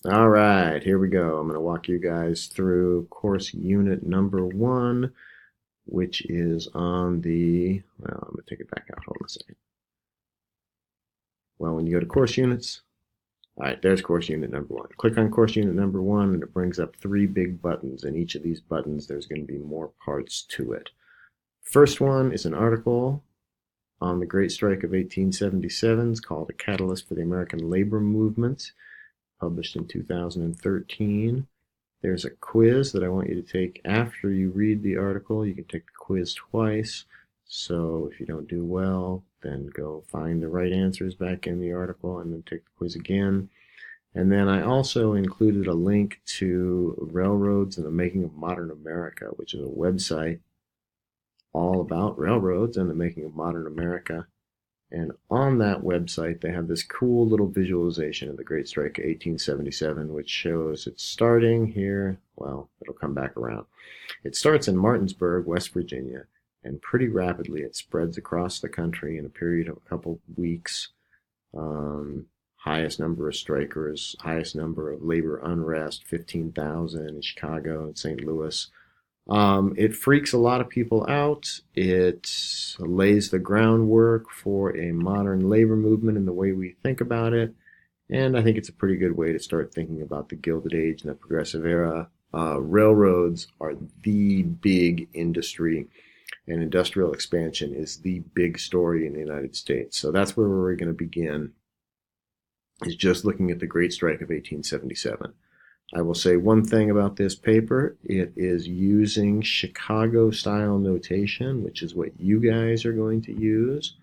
All right, here we go. I'm going to walk you guys through course unit number one, which is on I'm going to take it back out. Hold on a second. Well, when you go to course units, all right, there's course unit number one. Click on course unit number one, and it brings up three big buttons. And each of these buttons, there's going to be more parts to it. First one is an article on the Great Strike of 1877. It's called A Catalyst for the American Labor Movement, published in 2013. There's a quiz that I want you to take after you read the article. You can take the quiz twice. So if you don't do well, then go find the right answers back in the article and then take the quiz again. And then I also included a link to Railroads and the Making of Modern America, which is a website all about railroads and the making of modern America. And on that website, they have this cool little visualization of the Great Strike of 1877, which shows it's starting here. Well, it'll come back around. It starts in Martinsburg, West Virginia, and pretty rapidly it spreads across the country in a period of a couple weeks. Highest number of strikers, highest number of labor unrest, 15,000 in Chicago and St. Louis. It freaks a lot of people out. It lays the groundwork for a modern labor movement in the way we think about it. And I think it's a pretty good way to start thinking about the Gilded Age and the Progressive Era. Railroads are the big industry, and industrial expansion is the big story in the United States. So that's where we're going to begin, is just looking at the Great Strike of 1877. I will say one thing about this paper. It is using Chicago style notation, which is what you guys are going to use.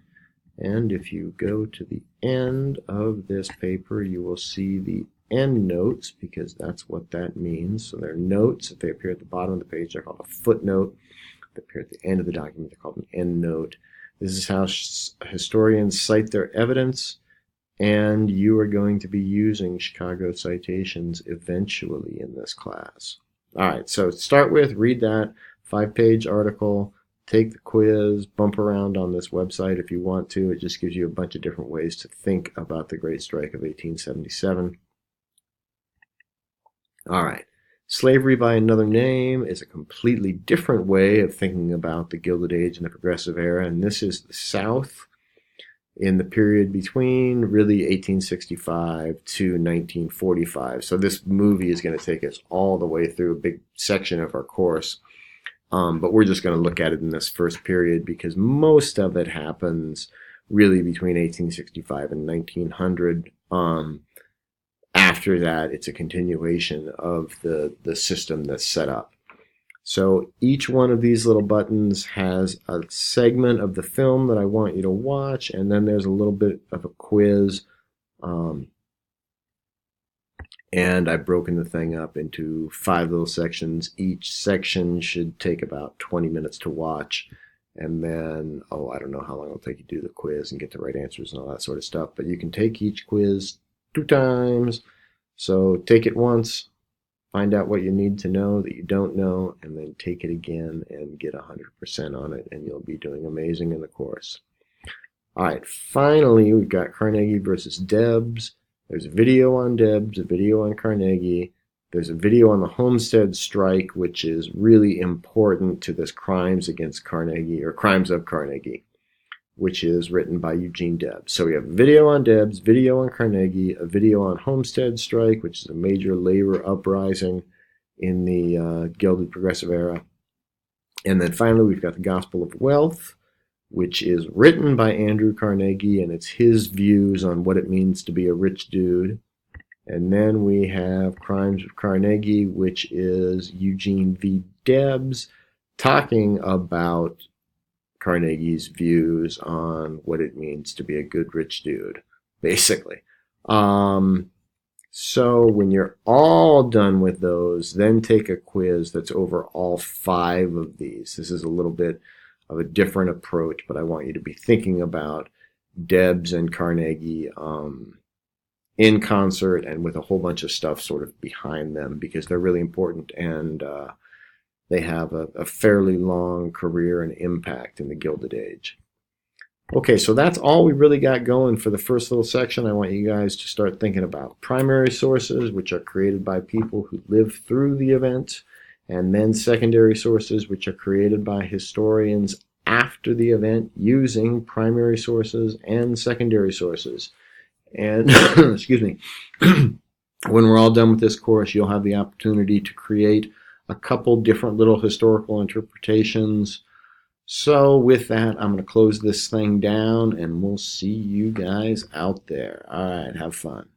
And if you go to the end of this paper, you will see the end notes, because that's what that means. So they're notes. If they appear at the bottom of the page, they're called a footnote. If they appear at the end of the document, they're called an end note. This is how historians cite their evidence. And you are going to be using Chicago citations eventually in this class. All right, so start with, read that 5-page article, take the quiz, bump around on this website if you want to. It just gives you a bunch of different ways to think about the Great Strike of 1877. All right, slavery by another name is a completely different way of thinking about the Gilded Age and the Progressive Era, and this is the South in the period between really 1865 to 1945. So this movie is going to take us all the way through a big section of our course. But we're just going to look at it in this first period because most of it happens really between 1865 and 1900. After that, it's a continuation of the system that's set up. So each one of these little buttons has a segment of the film that I want you to watch, and then there's a little bit of a quiz. And I've broken the thing up into 5 little sections. Each section should take about 20 minutes to watch. And then, I don't know how long it'll take you to do the quiz and get the right answers and all that sort of stuff. But you can take each quiz 2 times. So take it once, find out what you need to know that you don't know, and then take it again and get 100% on it, and you'll be doing amazing in the course. All right, finally, we've got Carnegie versus Debs. There's a video on Debs, a video on Carnegie. There's a video on the Homestead Strike, which is really important to this Crimes Against Carnegie, or Crimes of Carnegie, which is written by Eugene Debs. So we have a video on Debs, video on Carnegie, a video on Homestead Strike, which is a major labor uprising in the Gilded Progressive Era. And then finally, we've got the Gospel of Wealth, which is written by Andrew Carnegie, and it's his views on what it means to be a rich dude. And then we have Crimes of Carnegie, which is Eugene V. Debs talking about Carnegie's views on what it means to be a good rich dude, basically. So when you're all done with those, then take a quiz that's over all 5 of these. This is a little bit of a different approach, but I want you to be thinking about Debs and Carnegie in concert and with a whole bunch of stuff sort of behind them, because they're really important, and they have a fairly long career and impact in the Gilded Age. Okay, so that's all we really got going for the first little section. I want you guys to start thinking about primary sources, which are created by people who lived through the event, and then secondary sources, which are created by historians after the event using primary sources and secondary sources. And, excuse me, when we're all done with this course, you'll have the opportunity to create a couple different little historical interpretations. So with that, I'm going to close this thing down and we'll see you guys out there. All right, have fun.